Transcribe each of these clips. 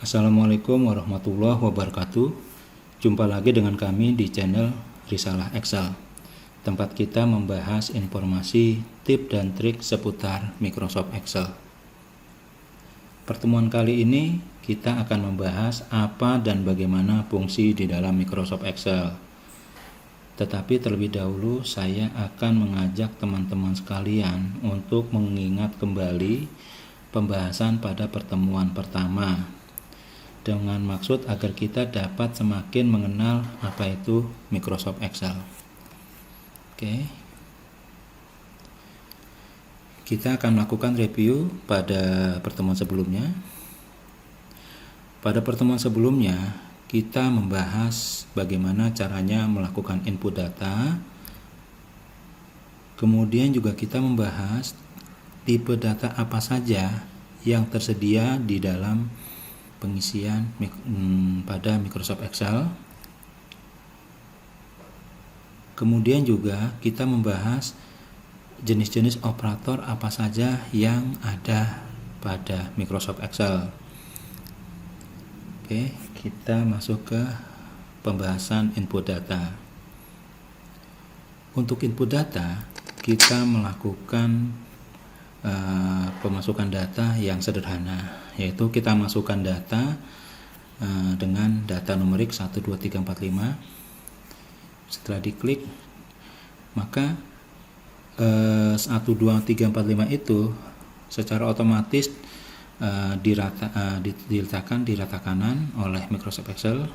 Assalamualaikum warahmatullahi wabarakatuh. Jumpa lagi dengan kami di channel Risalah Excel, tempat kita membahas informasi, tips dan trik seputar Microsoft Excel. Pertemuan kali ini kita akan membahas apa dan bagaimana fungsi di dalam Microsoft Excel. Tetapi terlebih dahulu saya akan mengajak teman-teman sekalian untuk mengingat kembali pembahasan pada pertemuan pertama, dengan maksud agar kita dapat semakin mengenal apa itu Microsoft Excel. Oke. Kita akan melakukan review pada pertemuan sebelumnya. Pada pertemuan sebelumnya, kita membahas bagaimana caranya melakukan input data. Kemudian juga kita membahas tipe data apa saja yang tersedia di dalam pengisian pada Microsoft Excel. Kemudian juga kita membahas jenis-jenis operator apa saja yang ada pada Microsoft Excel. Oke, kita masuk ke pembahasan input data. Untuk input data, kita melakukan pemasukan data yang sederhana, yaitu kita masukkan data dengan data numerik 1, 2, 3, 4, 5. Setelah diklik, maka 1, 2, 3, 4, 5 itu secara otomatis diletakkan di rata kanan oleh Microsoft Excel.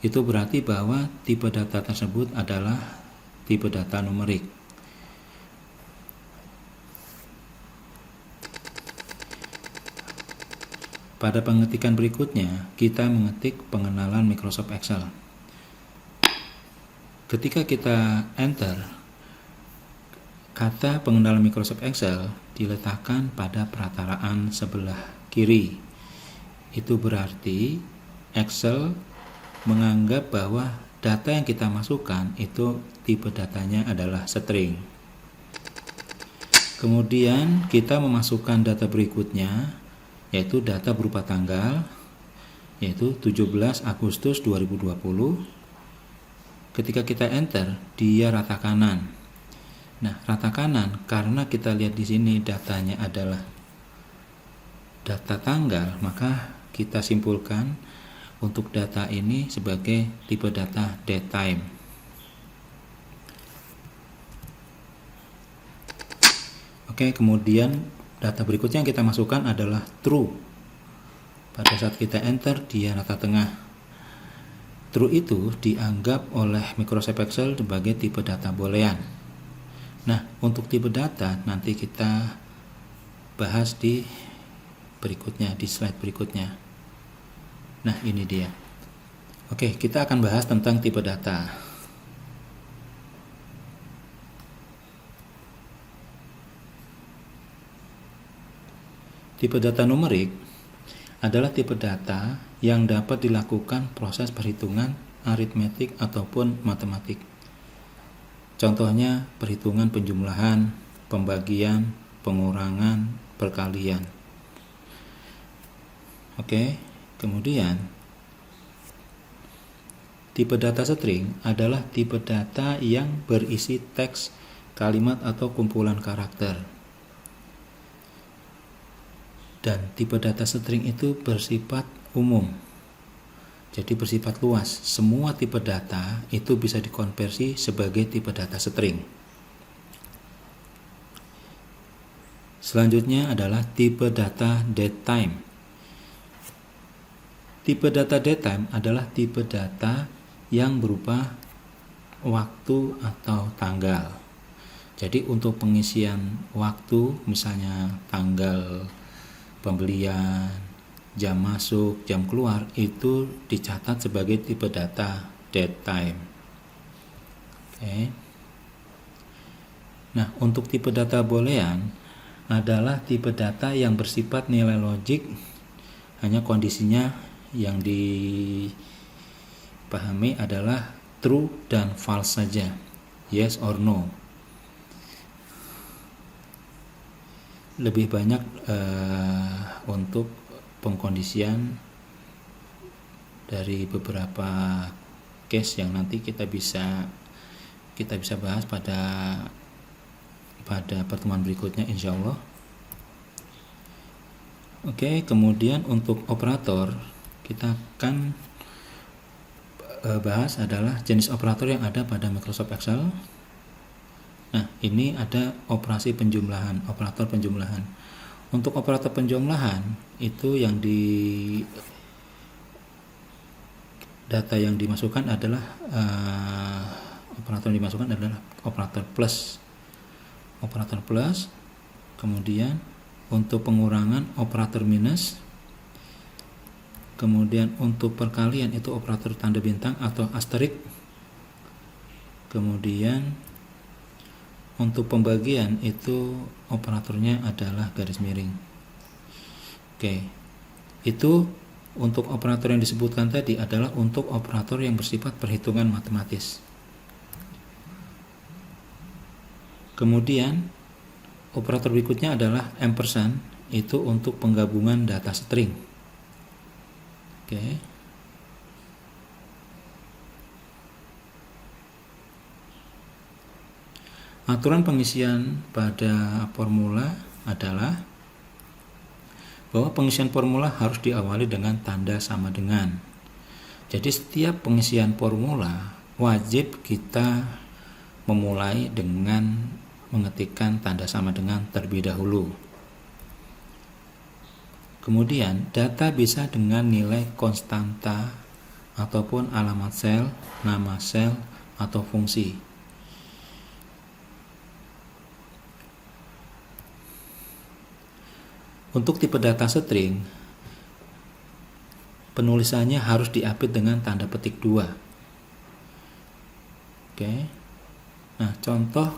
Itu berarti bahwa tipe data tersebut adalah tipe data numerik. Pada pengetikan berikutnya, kita mengetik pengenalan Microsoft Excel. Ketika kita enter, kata pengenalan Microsoft Excel diletakkan pada perataraan sebelah kiri. Itu berarti Excel menganggap bahwa data yang kita masukkan itu tipe datanya adalah string. Kemudian kita memasukkan data berikutnya, yaitu data berupa tanggal, yaitu 17 Agustus 2020. Ketika kita enter, dia rata kanan. Nah, rata kanan karena kita lihat di sini datanya adalah data tanggal, maka kita simpulkan untuk data ini sebagai tipe data datetime. Oke, kemudian data berikutnya yang kita masukkan adalah true. Pada saat kita enter, dia rata tengah. True itu dianggap oleh Microsoft Excel sebagai tipe data boolean. Nah, untuk tipe data nanti kita bahas di berikutnya, di slide berikutnya. Nah, ini dia. Oke, kita akan bahas tentang tipe data. Tipe data numerik adalah tipe data yang dapat dilakukan proses perhitungan aritmetik ataupun matematik. Contohnya perhitungan penjumlahan, pembagian, pengurangan, perkalian. Oke, kemudian tipe data string adalah tipe data yang berisi teks, kalimat atau kumpulan karakter. Dan tipe data string itu bersifat umum, jadi bersifat luas. Semua tipe data itu bisa dikonversi sebagai tipe data string. Selanjutnya adalah tipe data datetime. Tipe data datetime adalah tipe data yang berupa waktu atau tanggal. Jadi untuk pengisian waktu, misalnya tanggal pembelian, jam masuk, jam keluar, itu dicatat sebagai tipe data datetime. Oke. Nah, untuk tipe data boolean adalah tipe data yang bersifat nilai logik, hanya kondisinya yang dipahami adalah true dan false saja, yes or no. Lebih banyak untuk pengkondisian dari beberapa case yang nanti kita bisa bahas pada pertemuan berikutnya insya Allah. Oke, kemudian untuk operator kita akan bahas adalah jenis operator yang ada pada Microsoft Excel. Nah, ini ada operasi penjumlahan, operator penjumlahan. Untuk operator penjumlahan itu yang data yang dimasukkan adalah operator yang dimasukkan adalah operator plus. Operator plus. Kemudian untuk pengurangan operator minus. Kemudian untuk perkalian itu operator tanda bintang atau asterik. Kemudian untuk pembagian itu operatornya adalah garis miring. Oke. Itu untuk operator yang disebutkan tadi adalah untuk operator yang bersifat perhitungan matematis. Kemudian operator berikutnya adalah ampersand, itu untuk penggabungan data string. Oke. Aturan pengisian pada formula adalah bahwa pengisian formula harus diawali dengan tanda sama dengan. Jadi setiap pengisian formula wajib kita memulai dengan mengetikkan tanda sama dengan terlebih dahulu. Kemudian data bisa dengan nilai konstanta ataupun alamat sel, nama sel, atau fungsi. Untuk tipe data string, penulisannya harus diapit dengan tanda petik 2. Oke. Nah, contoh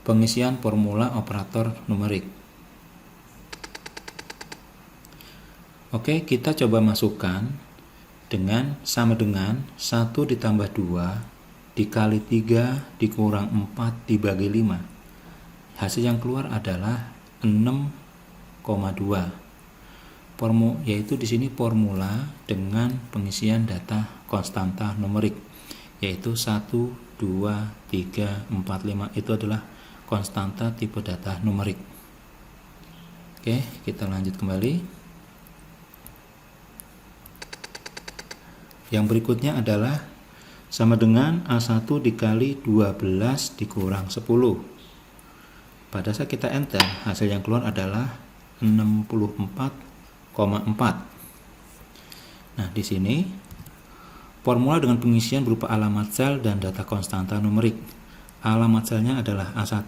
pengisian formula operator numerik. Oke, kita coba masukkan dengan sama dengan 1 ditambah 2 dikali 3 dikurang 4 dibagi 5. Hasil yang keluar adalah 6,2. Yaitu di sini formula dengan pengisian data konstanta numerik, yaitu 1, 2, 3, 4, 5 itu adalah konstanta tipe data numerik. Oke, kita lanjut kembali. Yang berikutnya adalah sama dengan A1 dikali 12 dikurang 10. Pada saat kita enter, hasil yang keluar adalah 64,4. Nah, di sini formula dengan pengisian berupa alamat sel dan data konstanta numerik. Alamat selnya adalah A1.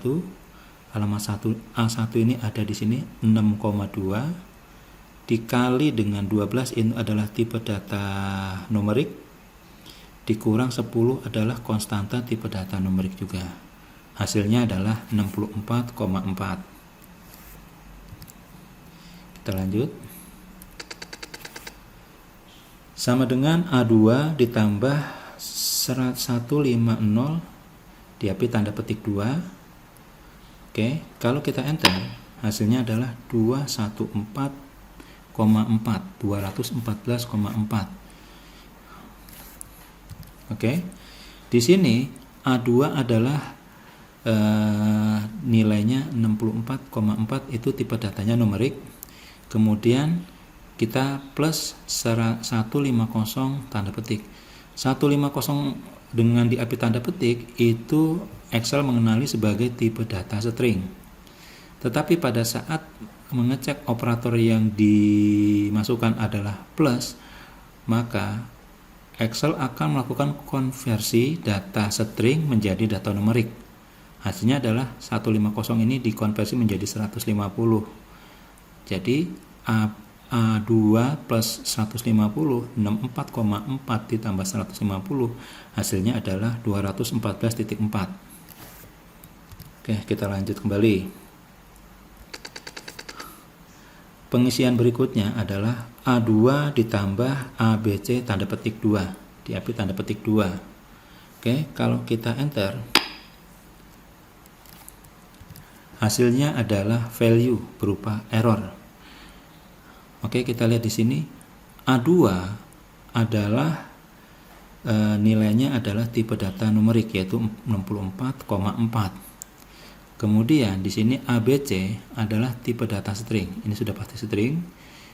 Alamat A1 ini ada di sini 6,2 dikali dengan 12 ini adalah tipe data numerik, dikurang 10 adalah konstanta tipe data numerik juga. Hasilnya adalah 64,4. Kita lanjut. Sama dengan A2 ditambah 150 diapit tanda petik 2. Oke, kalau kita enter, hasilnya adalah 214,4. Oke. Di sini A2 adalah nilainya 64,4, itu tipe datanya numerik. Kemudian kita plus 150 tanda petik. 150 dengan diapit tanda petik itu Excel mengenali sebagai tipe data string. Tetapi pada saat mengecek operator yang dimasukkan adalah plus, maka Excel akan melakukan konversi data string menjadi data numerik. Hasilnya adalah 150 ini dikonversi menjadi 150. Jadi A2 plus 150, 64,4 ditambah 150, hasilnya adalah 214,4. Oke, kita lanjut kembali. Pengisian berikutnya adalah A2 ditambah ABC tanda petik 2, diapit tanda petik 2. Oke, kalau kita enter, hasilnya adalah value berupa error. Oke, kita lihat di sini A2 adalah nilainya adalah tipe data numerik, yaitu 64,4. Kemudian di sini ABC adalah tipe data string. Ini sudah pasti string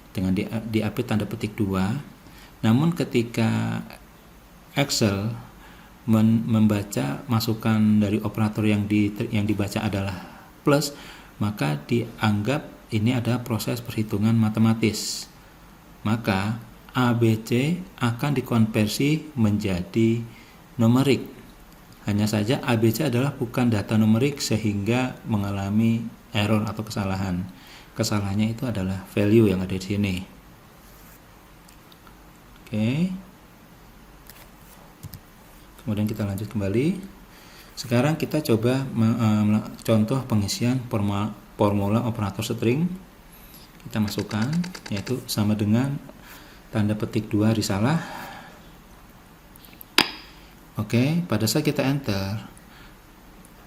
dengan diupdate tanda petik 2. Namun ketika Excel membaca masukan dari operator yang dibaca adalah plus, maka dianggap ini ada proses perhitungan matematis. Maka ABC akan dikonversi menjadi numerik. Hanya saja ABC adalah bukan data numerik sehingga mengalami error atau kesalahan. Kesalahannya itu adalah value yang ada di sini. Oke. Kemudian kita lanjut kembali. Sekarang kita coba contoh pengisian formula operator string. Kita masukkan, yaitu sama dengan tanda petik 2 risalah. Oke, pada saat kita enter,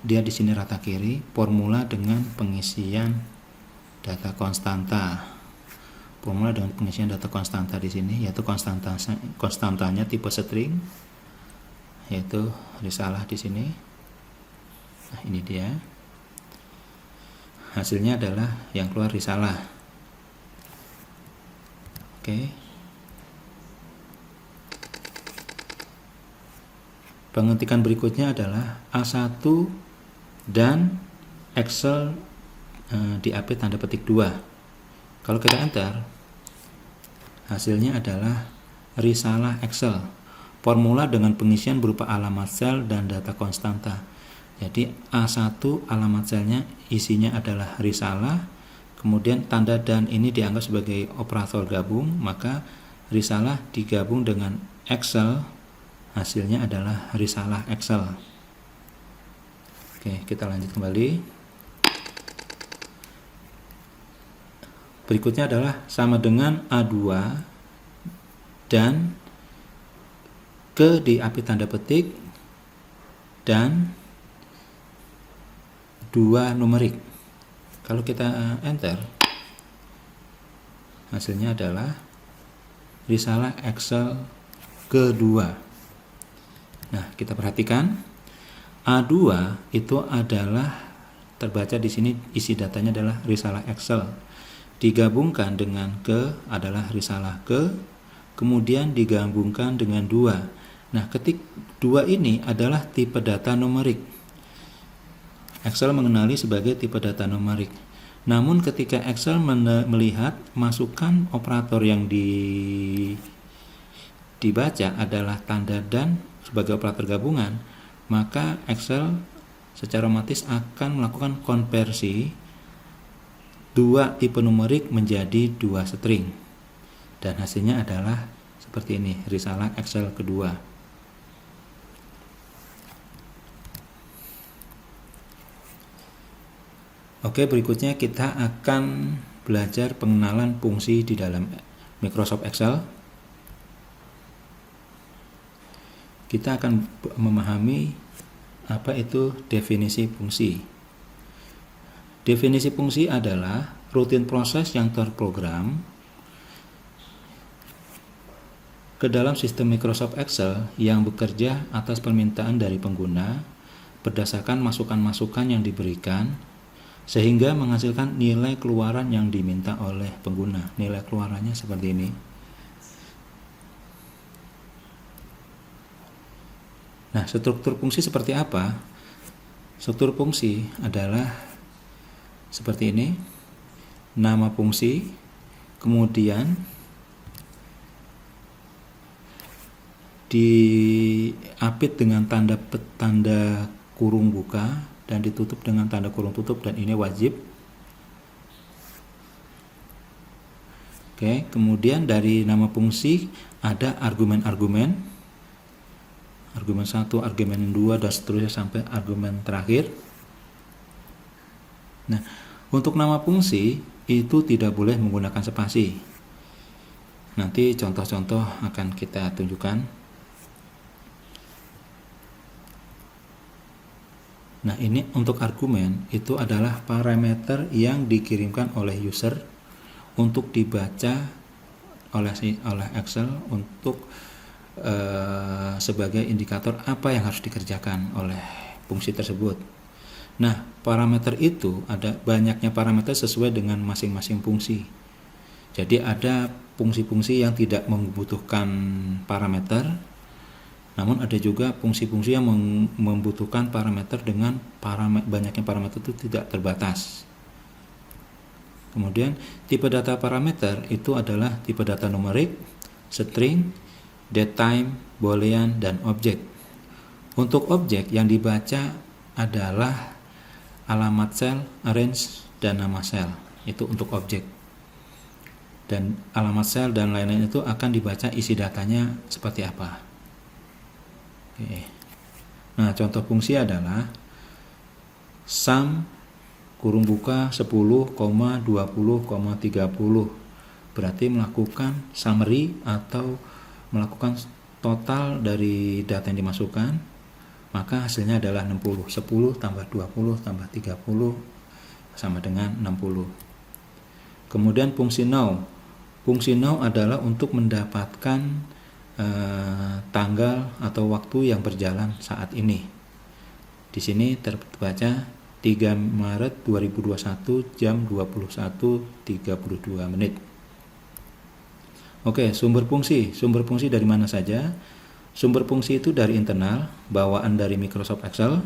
dia di sini rata kiri, formula dengan pengisian data konstanta. Formula dengan pengisian data konstanta di sini, yaitu konstantanya tipe string, yaitu risalah di sini. Nah, ini dia. Hasilnya adalah yang keluar risalah. Oke. Pengetikan berikutnya adalah A1 dan Excel diupdate tanda petik 2. Kalau kita enter, hasilnya adalah risalah Excel. Formula dengan pengisian berupa alamat sel dan data konstanta. Jadi A1 alamat selnya isinya adalah risalah, kemudian tanda dan ini dianggap sebagai operator gabung, maka risalah digabung dengan Excel, hasilnya adalah risalah Excel. Oke, kita lanjut kembali. Berikutnya adalah sama dengan A2 dan ke diupdate tanda petik dan 2 numerik. Kalau kita enter, hasilnya adalah risalah Excel kedua. Nah, kita perhatikan A2 itu adalah terbaca di sini, isi datanya adalah risalah Excel. Digabungkan dengan ke adalah risalah ke, kemudian digabungkan dengan 2. Nah, ketik 2 ini adalah tipe data numerik. Excel mengenali sebagai tipe data numerik. Namun ketika Excel melihat masukan operator yang dibaca adalah tanda dan sebagai operator gabungan, maka Excel secara otomatis akan melakukan konversi 2 tipe numerik menjadi 2 string. Dan hasilnya adalah seperti ini, risalah Excel kedua. Oke, berikutnya kita akan belajar pengenalan fungsi di dalam Microsoft Excel. Kita akan memahami apa itu definisi fungsi. Definisi fungsi adalah rutin proses yang terprogram ke dalam sistem Microsoft Excel yang bekerja atas permintaan dari pengguna berdasarkan masukan-masukan yang diberikan sehingga menghasilkan nilai keluaran yang diminta oleh pengguna. Nilai keluarannya seperti ini. Nah, struktur fungsi seperti apa? Struktur fungsi adalah seperti ini. Nama fungsi, kemudian diapit dengan tanda kurung buka dan ditutup dengan tanda kurung tutup, dan ini wajib. Oke, kemudian dari nama fungsi ada argumen-argumen, argumen 1, argumen 2, dan seterusnya sampai argumen terakhir. Nah, untuk nama fungsi itu tidak boleh menggunakan spasi. Nanti contoh-contoh akan kita tunjukkan. Nah, ini untuk argumen itu adalah parameter yang dikirimkan oleh user untuk dibaca oleh Excel untuk sebagai indikator apa yang harus dikerjakan oleh fungsi tersebut. Nah, parameter itu ada banyaknya parameter sesuai dengan masing-masing fungsi. Jadi ada fungsi-fungsi yang tidak membutuhkan parameter, namun ada juga fungsi-fungsi yang membutuhkan parameter dengan banyaknya parameter itu tidak terbatas. Kemudian tipe data parameter itu adalah tipe data numerik, string, datetime, boolean, dan objek. Untuk objek yang dibaca adalah alamat sel, range, dan nama sel. Itu untuk objek. Dan alamat sel dan lain-lain itu akan dibaca isi datanya seperti apa. Oke. Nah, contoh fungsi adalah sum kurung buka 10, 20, 30. Berarti melakukan summary atau melakukan total dari data yang dimasukkan, maka hasilnya adalah 60. 10 tambah 20 tambah 30 sama dengan 60. Kemudian fungsi now. Fungsi now adalah untuk mendapatkan tanggal atau waktu yang berjalan saat ini. Di sini terbaca 3 Maret 2021 jam 21.32 menit. Oke, sumber fungsi. Sumber fungsi dari mana saja? Sumber fungsi itu dari internal, bawaan dari Microsoft Excel.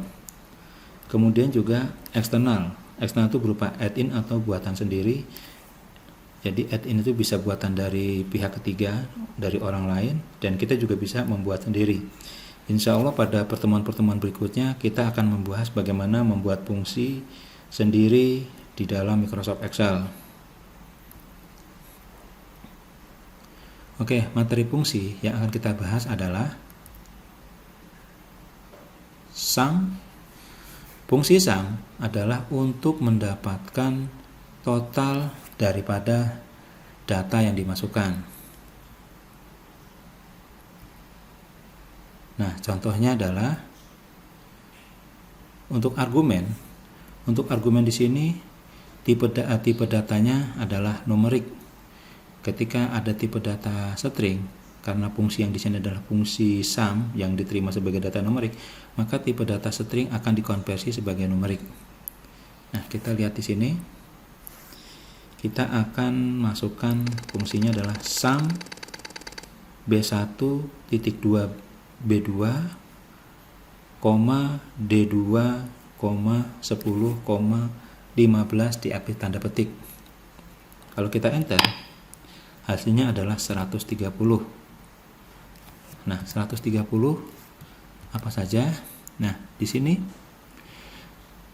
Kemudian juga eksternal. Eksternal itu berupa add-in atau buatan sendiri. Jadi add-in itu bisa buatan dari pihak ketiga, dari orang lain, dan kita juga bisa membuat sendiri. Insya Allah pada pertemuan-pertemuan berikutnya kita akan membahas bagaimana membuat fungsi sendiri di dalam Microsoft Excel. Oke, materi fungsi yang akan kita bahas adalah sum. Fungsi sum adalah untuk mendapatkan total daripada data yang dimasukkan. Nah, contohnya adalah untuk argumen. Untuk argumen di sini tipe datanya adalah numerik. Ketika ada tipe data string, karena fungsi yang di sini adalah fungsi sum yang diterima sebagai data numerik, maka tipe data string akan dikonversi sebagai numerik. Nah, kita lihat di sini. Kita akan masukkan fungsinya adalah sum B1 titik 2 B2, D2, 10, 15 diapit tanda petik. Kalau kita enter, hasilnya adalah 130. Nah, 130 apa saja? Nah, di sini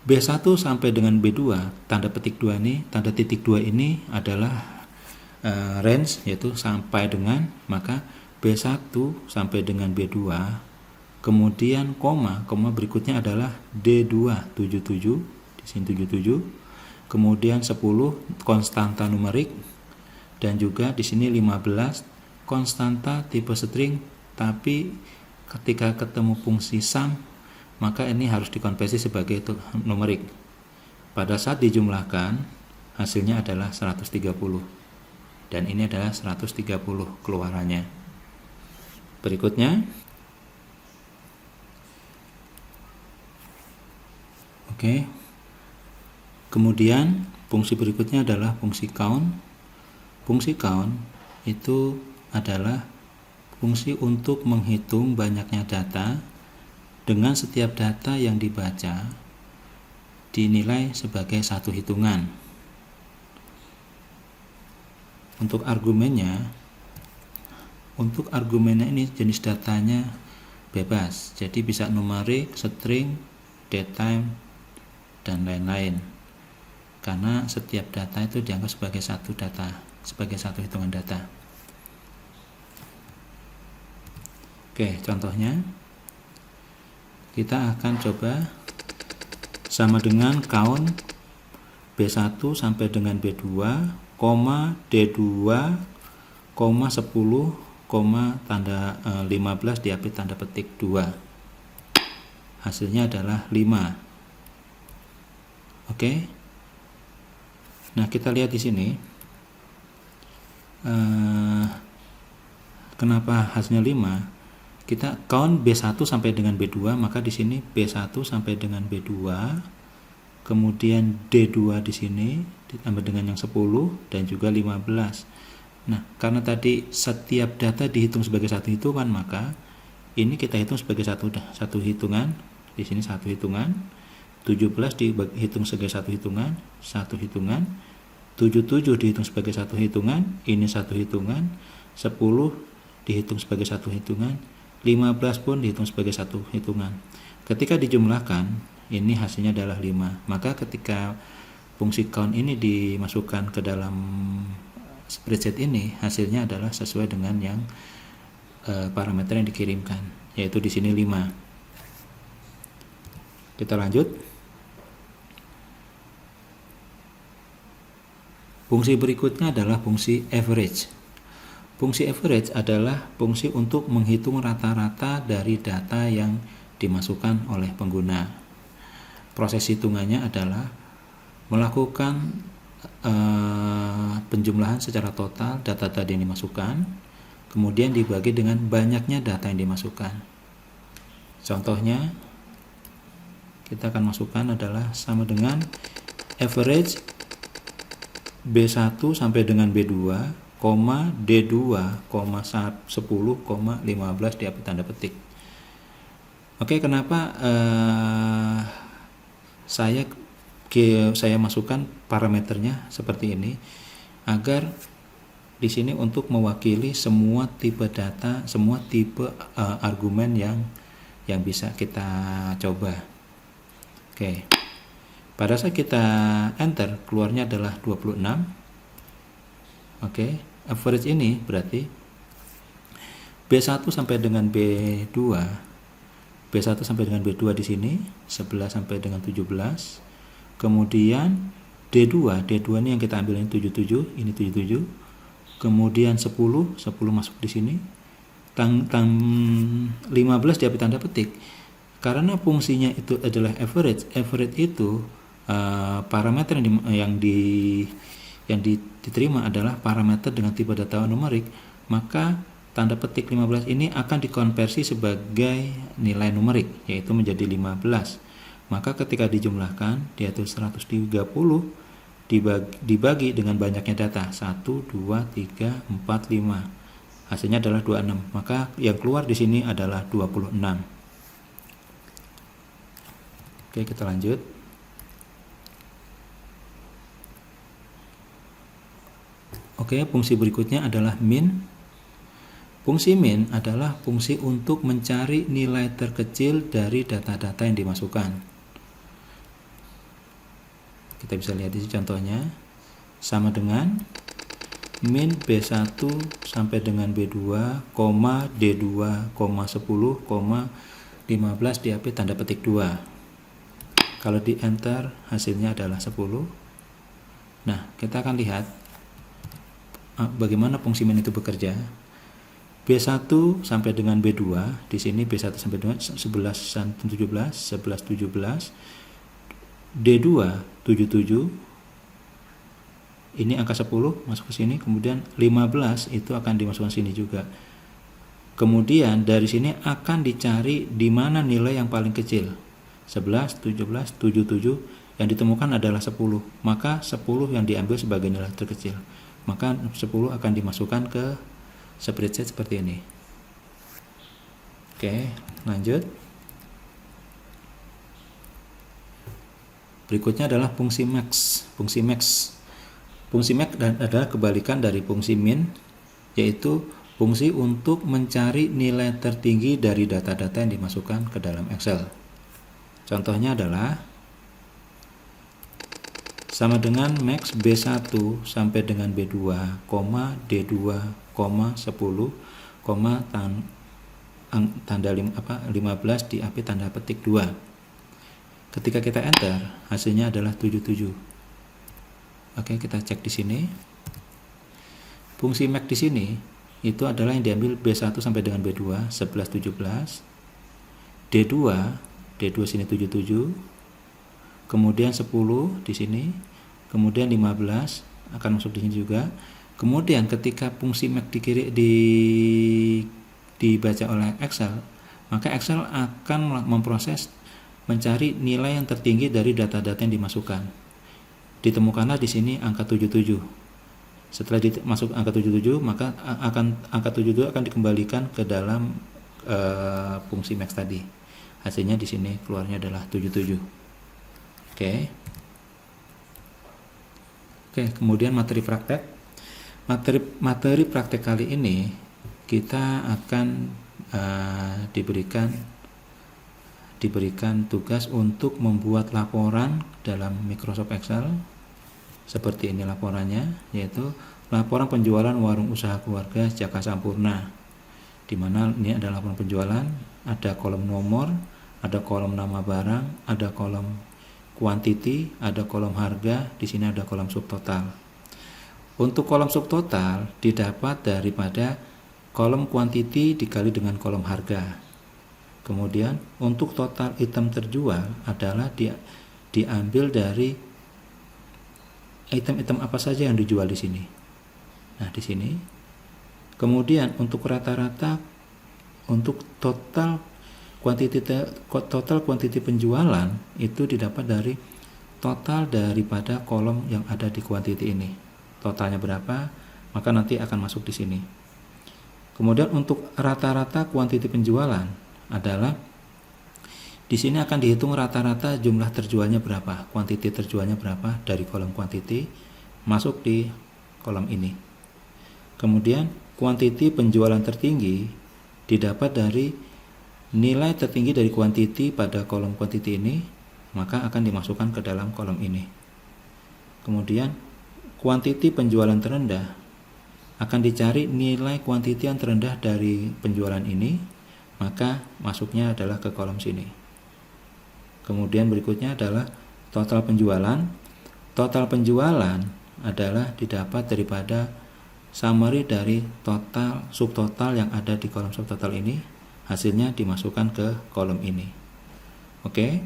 B1 sampai dengan B2, tanda petik 2 ini, tanda titik 2 ini adalah range, yaitu sampai dengan, maka B1 sampai dengan B2, kemudian koma berikutnya adalah D2 77, di sini 77, kemudian 10 konstanta numerik, dan juga di sini 15 konstanta tipe string, tapi ketika ketemu fungsi sum maka ini harus dikonversi sebagai numerik. Pada saat dijumlahkan hasilnya adalah 130 dan ini adalah 130 keluarannya. Berikutnya, oke. Kemudian fungsi berikutnya adalah fungsi count. Fungsi count itu adalah fungsi untuk menghitung banyaknya data dengan setiap data yang dibaca dinilai sebagai satu hitungan. Untuk argumennya ini jenis datanya bebas, jadi bisa numerik, string, datetime, dan lain-lain. Karena setiap data itu dianggap sebagai satu data, sebagai satu hitungan data. Oke, contohnya kita akan coba sama dengan count B1 sampai dengan B2, D2, 10, tanda 15 diapit tanda petik 2. Hasilnya adalah 5. Oke. Nah, kita lihat di sini. kenapa hasilnya 5? Kita count B1 sampai dengan B2, maka di sini B1 sampai dengan B2, kemudian D2 di sini ditambah dengan yang 10 dan juga 15. Nah, karena tadi setiap data dihitung sebagai satu hitungan, maka ini kita hitung sebagai satu hitungan. Di sini satu hitungan. 17 dihitung sebagai satu hitungan, 77 dihitung sebagai satu hitungan, ini satu hitungan, 10 dihitung sebagai satu hitungan, 15 pun dihitung sebagai satu hitungan. Ketika dijumlahkan, ini hasilnya adalah 5. Maka ketika fungsi count ini dimasukkan ke dalam spreadsheet ini, hasilnya adalah sesuai dengan yang parameter yang dikirimkan, yaitu di sini 5. Kita lanjut. Fungsi berikutnya adalah fungsi average. Fungsi average adalah fungsi untuk menghitung rata-rata dari data yang dimasukkan oleh pengguna. Proses hitungannya adalah melakukan penjumlahan secara total data tadi yang dimasukkan, kemudian dibagi dengan banyaknya data yang dimasukkan. Contohnya, kita akan masukkan adalah sama dengan average B1 sampai dengan B2, D2, 10,15 di tanda petik. Oke, kenapa saya masukkan parameternya seperti ini? Agar di sini untuk mewakili semua tipe data, semua tipe argumen yang bisa kita coba. Oke. Pada saat kita enter, keluarnya adalah 26. Oke, average ini berarti B1 sampai dengan B2. B1 sampai dengan B2 di sini 11 sampai dengan 17. Kemudian D2 ini yang kita ambil ini 77, ini 77. Kemudian 10 masuk di sini. 15 diambil tanda petik. Karena fungsinya itu adalah average itu parameter yang diterima adalah parameter dengan tipe data numerik, maka tanda petik 15 ini akan dikonversi sebagai nilai numerik, yaitu menjadi 15. Maka ketika dijumlahkan, yaitu 130 dibagi dengan banyaknya data 1, 2, 3, 4, 5. Hasilnya adalah 26. Maka yang keluar di sini adalah 26. Oke, kita lanjut. Oke, fungsi berikutnya adalah min. Fungsi min adalah fungsi untuk mencari nilai terkecil dari data-data yang dimasukkan. Kita bisa lihat di sini contohnya. Sama dengan min B1 sampai dengan B2, D2, 10, 15 diambil tanda petik 2. Kalau di enter hasilnya adalah 10. Nah, kita akan lihat bagaimana fungsi min itu bekerja. B1 sampai dengan B2, di sini B1 sampai dengan 11 17, D2 77, ini angka 10 masuk ke sini, kemudian 15 itu akan dimasukkan sini juga. Kemudian dari sini akan dicari di mana nilai yang paling kecil. 11, 17, 77 yang ditemukan adalah 10. Maka 10 yang diambil sebagai nilai terkecil. Maka 10 akan dimasukkan ke spreadsheet seperti ini. Oke, lanjut. Berikutnya adalah fungsi max. Fungsi max adalah kebalikan dari fungsi min, yaitu fungsi untuk mencari nilai tertinggi dari data-data yang dimasukkan ke dalam Excel. Contohnya adalah sama dengan max B1 sampai dengan B2, D2, 10, tanda 15 diambil tanda petik 2. Ketika kita enter, hasilnya adalah 77. Oke, kita cek di sini. Fungsi max di sini itu adalah yang diambil B1 sampai dengan B2, 11, 17. D2 sini 77. Kemudian 10 di sini. Kemudian 15 akan masuk di sini juga. Kemudian ketika fungsi max dibaca oleh Excel, maka Excel akan memproses mencari nilai yang tertinggi dari data-data yang dimasukkan. Ditemukanlah di sini angka 77. Setelah masuk angka 77, maka angka 77 akan dikembalikan ke dalam fungsi max tadi. Hasilnya di sini keluarnya adalah 77. Oke. Kemudian materi praktek. Materi praktek kali ini kita akan diberikan tugas untuk membuat laporan dalam Microsoft Excel. Seperti ini laporannya, yaitu laporan penjualan warung usaha keluarga Jaka Sampurna, di mana ini adalah laporan penjualan, ada kolom nomor, ada kolom nama barang, ada kolom quantity, ada kolom harga, di sini ada kolom subtotal. Untuk kolom subtotal didapat daripada kolom quantity dikali dengan kolom harga. Kemudian untuk total item terjual adalah diambil dari item-item apa saja yang dijual di sini. Nah, di sini. Kemudian untuk rata-rata untuk total quantity penjualan itu didapat dari total daripada kolom yang ada di quantity ini. Totalnya berapa, maka nanti akan masuk di sini. Kemudian untuk rata-rata quantity penjualan adalah di sini akan dihitung rata-rata jumlah terjualnya berapa, quantity terjualnya berapa dari kolom quantity masuk di kolom ini. Kemudian quantity penjualan tertinggi didapat dari nilai tertinggi dari quantity pada kolom quantity ini, maka akan dimasukkan ke dalam kolom ini. Kemudian quantity penjualan terendah akan dicari nilai quantity yang terendah dari penjualan ini, maka masuknya adalah ke kolom sini. Kemudian berikutnya adalah total penjualan. Total penjualan adalah didapat daripada summary dari total subtotal yang ada di kolom subtotal ini, hasilnya dimasukkan ke kolom ini. Oke.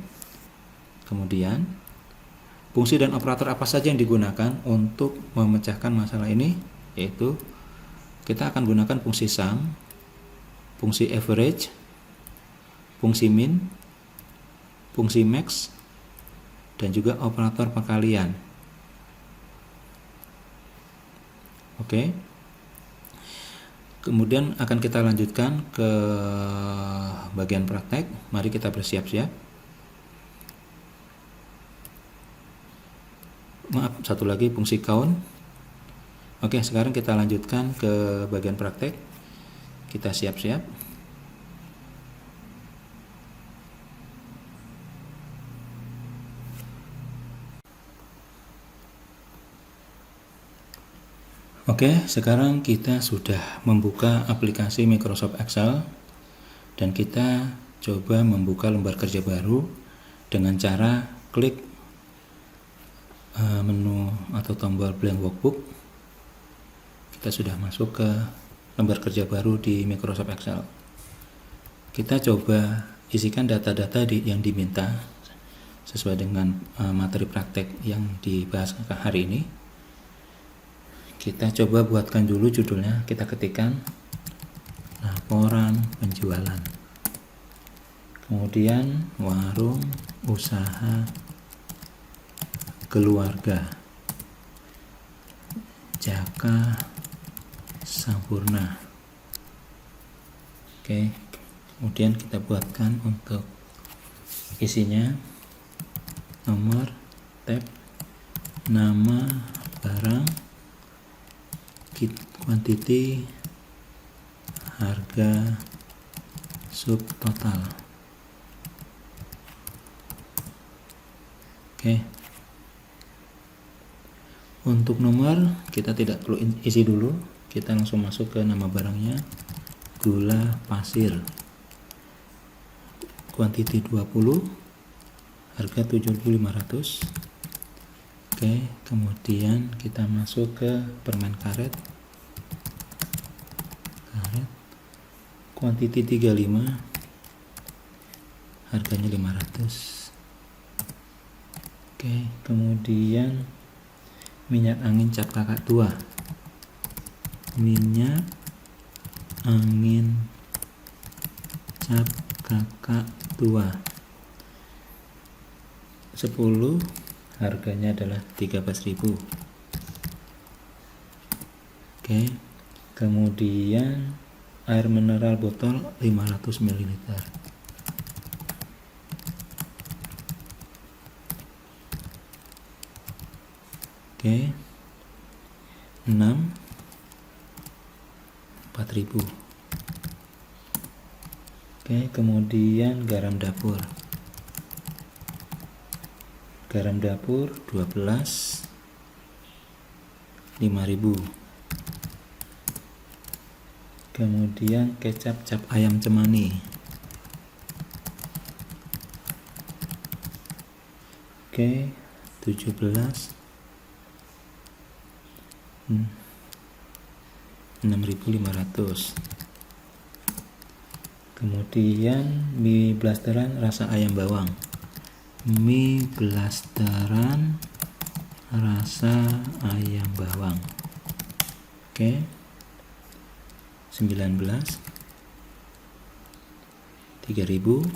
Kemudian fungsi dan operator apa saja yang digunakan untuk memecahkan masalah ini, yaitu kita akan gunakan fungsi sum, fungsi average, fungsi min, fungsi max, dan juga operator perkalian. Oke. Kemudian akan kita lanjutkan ke bagian praktek. Mari kita bersiap-siap. Maaf, satu lagi fungsi count. Oke, sekarang kita lanjutkan ke bagian praktek. Kita siap-siap. Oke, sekarang kita sudah membuka aplikasi Microsoft Excel dan kita coba membuka lembar kerja baru dengan cara klik menu atau tombol blank workbook. Kita sudah masuk ke lembar kerja baru di Microsoft Excel. Kita coba isikan data-data yang diminta sesuai dengan materi praktek yang dibahas hari ini. Kita coba buatkan dulu judulnya, kita ketikkan laporan penjualan. Kemudian warung usaha keluarga Jaka Sampurna. Oke, kemudian kita buatkan untuk isinya nomor, tab, nama barang, quantity, harga, subtotal. Oke. Untuk nomor kita tidak perlu isi dulu, kita langsung masuk ke nama barangnya, gula pasir. Quantity 20, harga 7.500. Oke, kemudian kita masuk ke permen karet. Quantity 35, harganya 500. Oke, kemudian minyak angin cap kakak tua. minyak angin cap kakak tua 10, harganya adalah 13.000. Oke, kemudian air mineral botol 500 ml. Oke, 6, 4.000. Oke, kemudian garam dapur 12, 5.000. Kemudian kecap cap ayam cemani. Oke, 17, 6.500. Kemudian mie blasteran rasa ayam bawang. Mie blasteran rasa ayam bawang. Oke. 19, 3.000.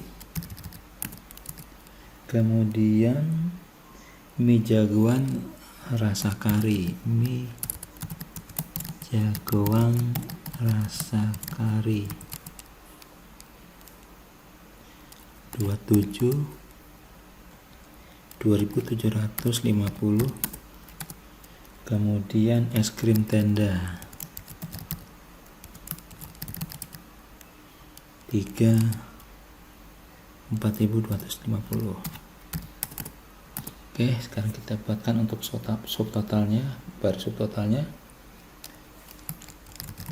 Kemudian mie jagoan rasa kari. Mie jagoan rasa kari 27, 2.750. Kemudian es krim tenda 3, 4.250. Oke, sekarang kita buatkan untuk subtotalnya. Baris subtotalnya,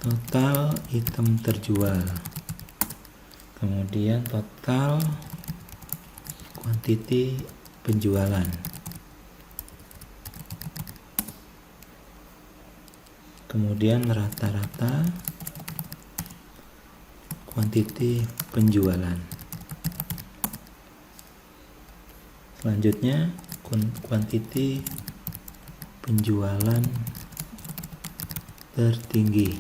total item terjual, kemudian total quantity penjualan, kemudian rata-rata quantity penjualan. Selanjutnya quantity penjualan tertinggi,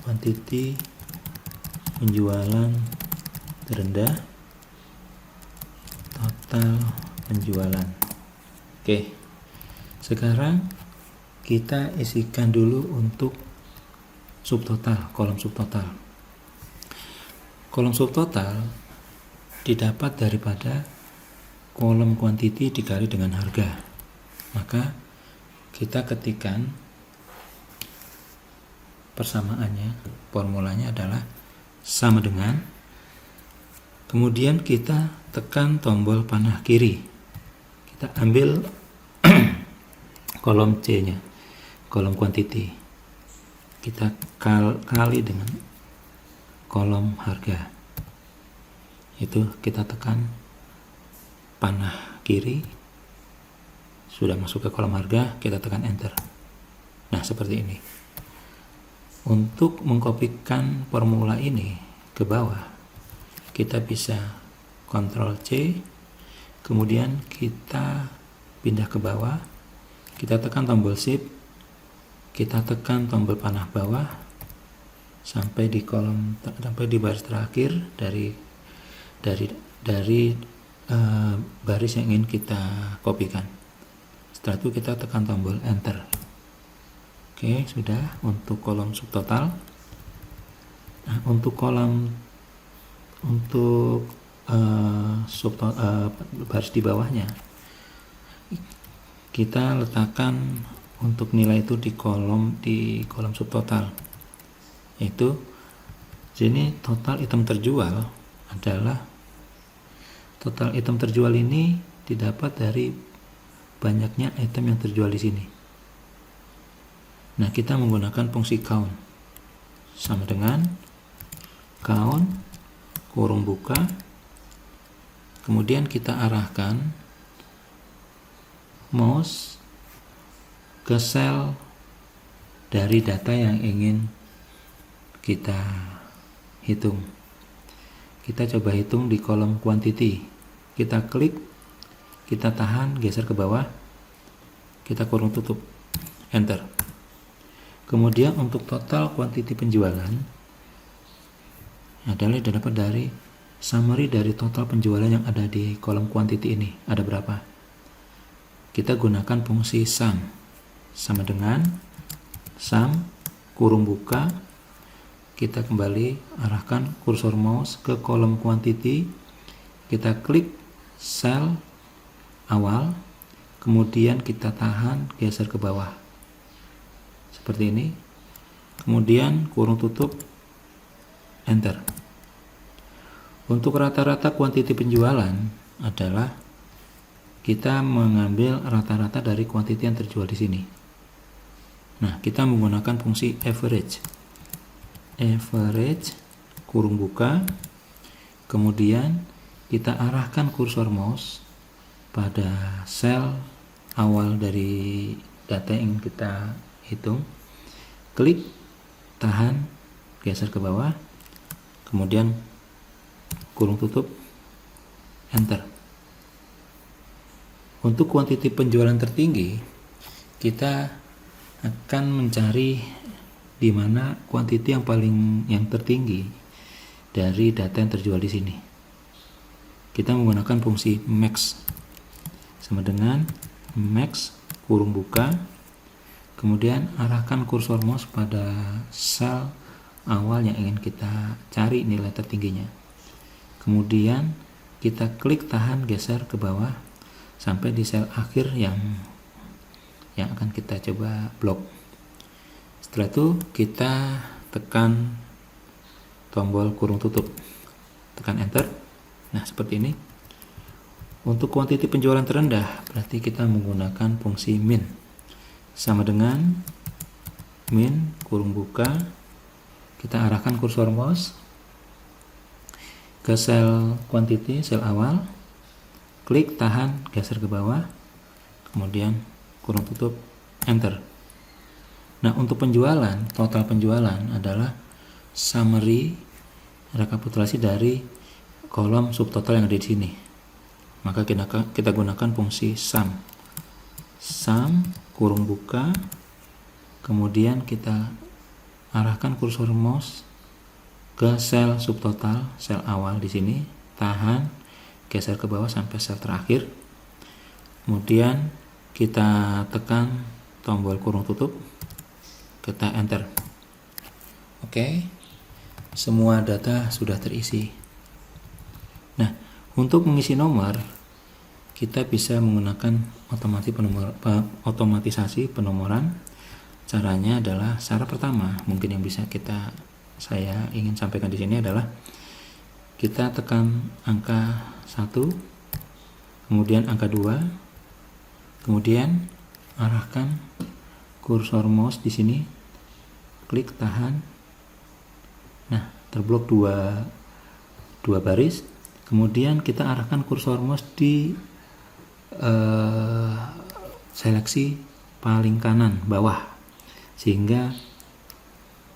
quantity penjualan terendah, total penjualan. Oke, sekarang kita isikan dulu untuk subtotal, kolom subtotal. Kolom subtotal didapat daripada kolom quantity dikali dengan harga. Maka kita ketikkan persamaannya, formulanya adalah sama dengan, kemudian kita tekan tombol panah kiri, kita ambil kolom C nya, kolom quantity, kita kali dengan kolom harga, itu kita tekan panah kiri, sudah masuk ke kolom harga, kita tekan enter. Nah, seperti ini. Untuk mengkopikan formula ini ke bawah, kita bisa Ctrl C, kemudian kita pindah ke bawah, kita tekan tombol shift, kita tekan tombol panah bawah sampai di baris terakhir dari baris yang ingin kita kopikan. Setelah itu kita tekan tombol enter. Oke, sudah untuk kolom subtotal. Nah, untuk kolom baris di bawahnya, kita letakkan untuk nilai itu di kolom subtotal. Yaitu sini total item terjual adalah, total item terjual ini didapat dari banyaknya item yang terjual di sini. Nah, kita menggunakan fungsi count, sama dengan count kurung buka, kemudian kita arahkan mouse ke sel dari data yang ingin kita hitung. Kita coba hitung di kolom quantity, kita klik, kita tahan, geser ke bawah, kita kurung tutup, enter. Kemudian untuk total kuantiti penjualan adalah didapat dari summary dari total penjualan yang ada di kolom quantity ini. Ada berapa? Kita gunakan fungsi sum. Sama dengan sum kurung buka. Kita kembali arahkan kursor mouse ke kolom quantity. Kita klik sel awal. Kemudian kita tahan, geser ke bawah. Seperti ini. Kemudian kurung tutup, enter. Untuk rata-rata kuantiti penjualan adalah kita mengambil rata-rata dari kuantiti yang terjual di sini. Nah, kita menggunakan fungsi average. Average kurung buka. Kemudian kita arahkan kursor mouse pada sel awal dari data yang kita hitung. Klik, tahan, geser ke bawah. Kemudian kurung tutup, enter. Untuk kuantiti penjualan tertinggi, kita akan mencari di mana kuantiti yang tertinggi dari data yang terjual di sini. Kita menggunakan fungsi max. Sama dengan max kurung buka. Kemudian arahkan kursor mouse pada sel awal yang ingin kita cari nilai tertingginya. Kemudian kita klik tahan, geser ke bawah sampai di sel akhir yang akan kita coba blok. Setelah itu kita tekan tombol kurung tutup, tekan enter. Nah, seperti ini. Untuk kuantiti penjualan terendah berarti kita menggunakan fungsi min. Sama dengan min kurung buka. Kita arahkan kursor mouse ke sel quantity, sel awal, klik tahan, geser ke bawah, kemudian kurung tutup, enter. Nah, untuk penjualan, total penjualan adalah summary, rekapitulasi dari kolom subtotal yang ada di sini. Maka kita gunakan fungsi sum. Sum kurung buka, kemudian kita arahkan kursor mouse ke sel subtotal, sel awal di sini, tahan, geser ke bawah sampai sel terakhir. Kemudian kita tekan tombol kurung tutup, kita enter. Oke, semua data sudah terisi. Nah, untuk mengisi nomor, kita bisa menggunakan otomatisasi penomoran. Caranya adalah cara pertama, mungkin yang bisa saya ingin sampaikan di sini adalah kita tekan angka 1, kemudian angka 2, kemudian arahkan kursor mouse di sini, klik tahan. Nah, terblok dua baris. Kemudian kita arahkan kursor mouse di seleksi paling kanan bawah, sehingga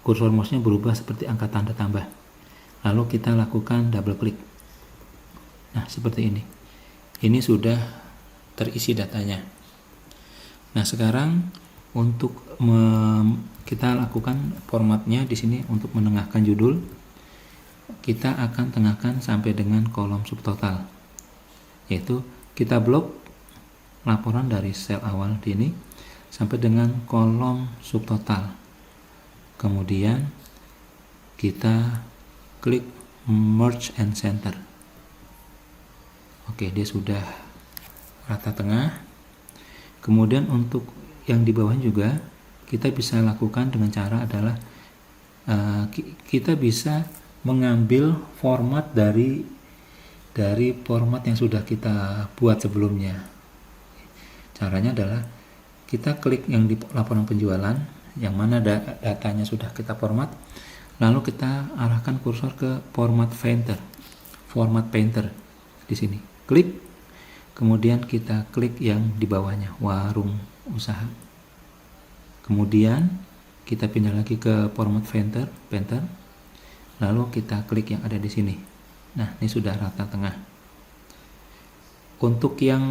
kursor mouse-nya berubah seperti angka tanda tambah. Lalu kita lakukan double klik. Nah, seperti ini. Ini sudah terisi datanya. Nah, sekarang untuk kita lakukan formatnya di sini untuk menengahkan judul. Kita akan tengahkan sampai dengan kolom subtotal. Yaitu kita blok laporan dari sel awal di ini sampai dengan kolom subtotal. Kemudian kita klik merge and center. Oke, dia sudah rata tengah. Kemudian untuk yang di bawah juga kita bisa lakukan dengan cara adalah kita bisa mengambil format dari format yang sudah kita buat sebelumnya. Caranya adalah kita klik yang di laporan penjualan yang mana datanya sudah kita format, lalu kita arahkan kursor ke format painter di sini, klik, kemudian kita klik yang di bawahnya, warung usaha, kemudian kita pindah lagi ke format painter, lalu kita klik yang ada di sini. Nah, ini sudah rata tengah. Untuk yang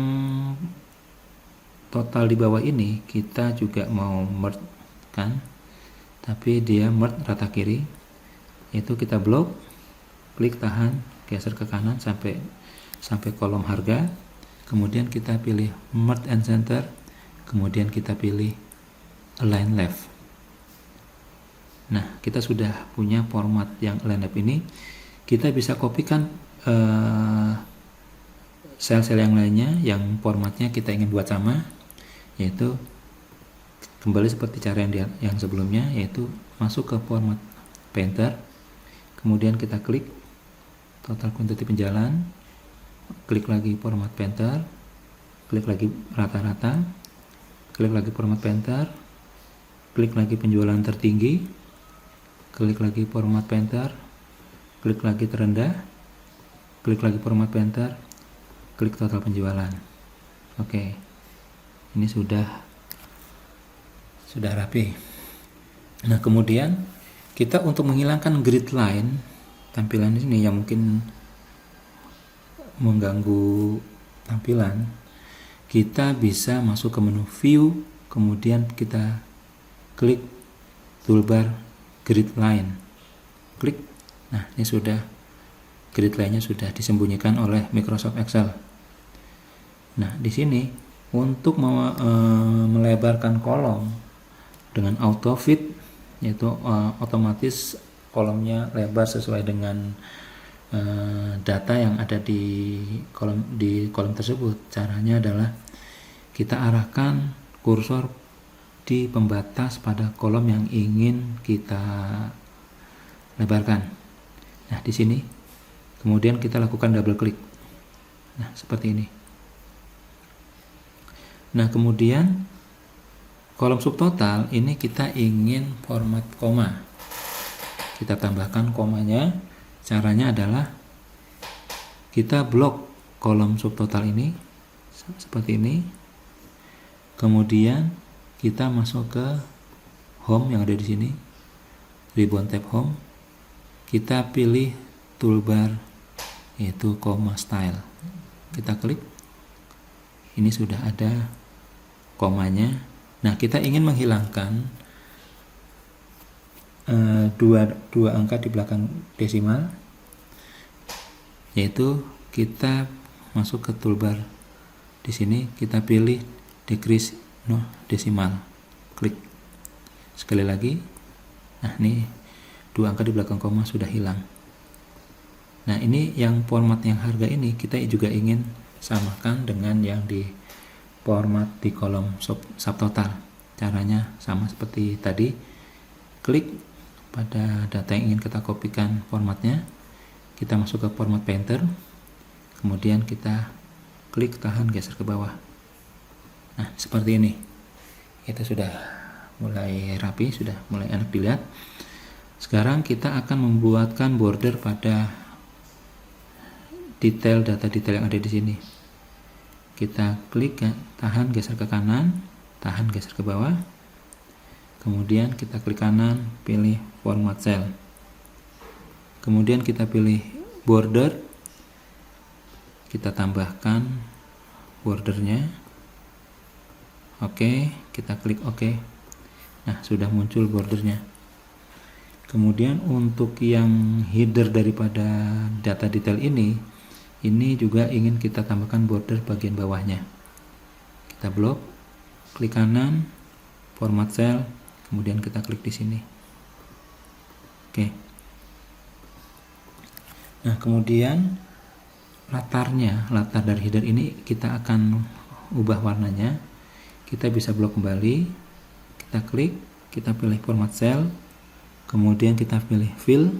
total di bawah ini kita juga mau merge kan, tapi dia merge rata kiri. Itu kita blok, klik, tahan, geser ke kanan sampai kolom harga. Kemudian kita pilih merge and center, kemudian kita pilih align left. Nah, kita sudah punya format yang align left ini. Kita bisa kopikan sel-sel yang lainnya yang formatnya kita ingin buat sama, yaitu kembali seperti cara yang sebelumnya, yaitu masuk ke format painter, kemudian kita klik total quantity penjualan, klik lagi format painter, klik lagi rata-rata, klik lagi format painter, klik lagi penjualan tertinggi, klik lagi format painter, klik lagi terendah, klik lagi format painter, klik total penjualan. Oke, ini sudah rapi. Nah, kemudian kita untuk menghilangkan grid line tampilan ini yang mungkin mengganggu tampilan, kita bisa masuk ke menu view, kemudian kita klik toolbar grid line, klik. Nah, ini sudah grid line-nya sudah disembunyikan oleh Microsoft Excel. Nah, di sini untuk melebarkan kolom dengan auto fit, yaitu otomatis kolomnya lebar sesuai dengan data yang ada di kolom tersebut. Caranya adalah kita arahkan kursor di pembatas pada kolom yang ingin kita lebarkan. Nah, di sini kemudian kita lakukan double klik. Nah, seperti ini. Nah, kemudian kolom subtotal ini kita ingin format koma. Kita tambahkan komanya. Caranya adalah kita blok kolom subtotal ini seperti ini. Kemudian kita masuk ke home yang ada di sini, ribbon tab home. Kita pilih toolbar yaitu comma style. Kita klik. Ini sudah ada komanya. Nah, kita ingin menghilangkan dua angka di belakang desimal, yaitu kita masuk ke toolbar di sini, kita pilih decrease decimal, klik sekali lagi. Nah, ini dua angka di belakang koma sudah hilang. Nah, ini yang format yang harga ini kita juga ingin samakan dengan yang di format di kolom subtotal. Caranya sama seperti tadi, klik pada data yang ingin kita kopikan formatnya, kita masuk ke format painter, kemudian kita klik, tahan, geser ke bawah. Nah, seperti ini. Kita sudah mulai rapi, sudah mulai enak dilihat. Sekarang kita akan membuatkan border pada data detail yang ada di sini. Kita klik, tahan, geser ke kanan, tahan, geser ke bawah. Kemudian kita klik kanan, pilih format cell. Kemudian kita pilih border. Kita tambahkan bordernya. Oke, kita klik OK. Nah, sudah muncul bordernya. Kemudian untuk yang header daripada data detail ini juga ingin kita tambahkan border bagian bawahnya. Kita blok, klik kanan, format cell, kemudian kita klik di sini. Oke. Nah, kemudian latar dari header ini kita akan ubah warnanya. Kita bisa blok kembali, kita klik, kita pilih format cell, kemudian kita pilih fill.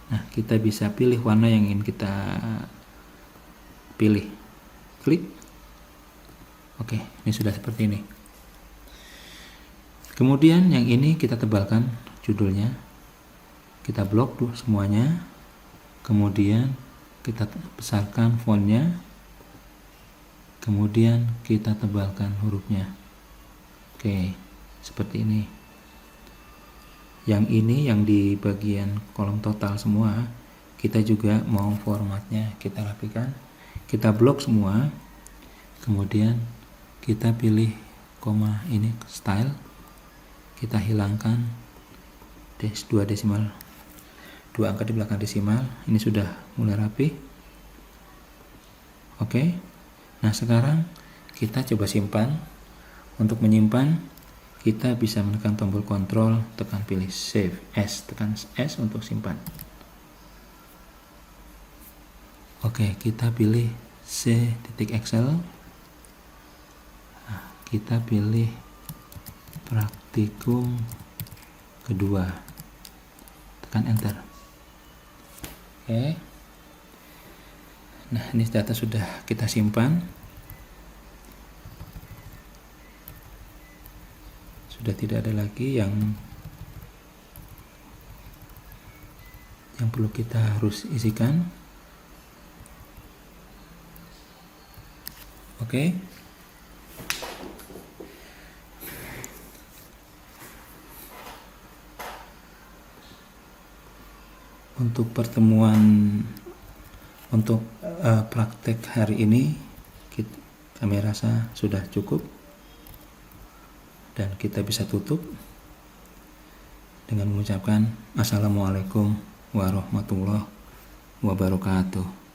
Nah, kita bisa pilih warna yang ingin kita pilih, klik. Oke, ini sudah seperti ini. Kemudian yang ini kita tebalkan judulnya, kita blok tuh semuanya, kemudian kita besarkan fontnya, kemudian kita tebalkan hurufnya. Oke, seperti ini. Yang ini yang di bagian kolom total semua, kita juga mau formatnya kita rapikan. Kita blok semua, kemudian kita pilih koma ini style, kita hilangkan 2 angka di belakang desimal. Ini sudah mulai rapi. Oke. Nah, sekarang kita coba simpan. Untuk menyimpan, kita bisa menekan tombol kontrol, tekan pilih save as, tekan S untuk simpan. Oke, kita pilih C.Excel. Nah, kita pilih praktikum kedua, tekan enter. Oke. Nah, ini data sudah kita simpan. Sudah tidak ada lagi yang perlu kita harus isikan. Oke. Untuk praktek hari ini kami rasa sudah cukup. Dan kita bisa tutup dengan mengucapkan Assalamualaikum warahmatullahi wabarakatuh.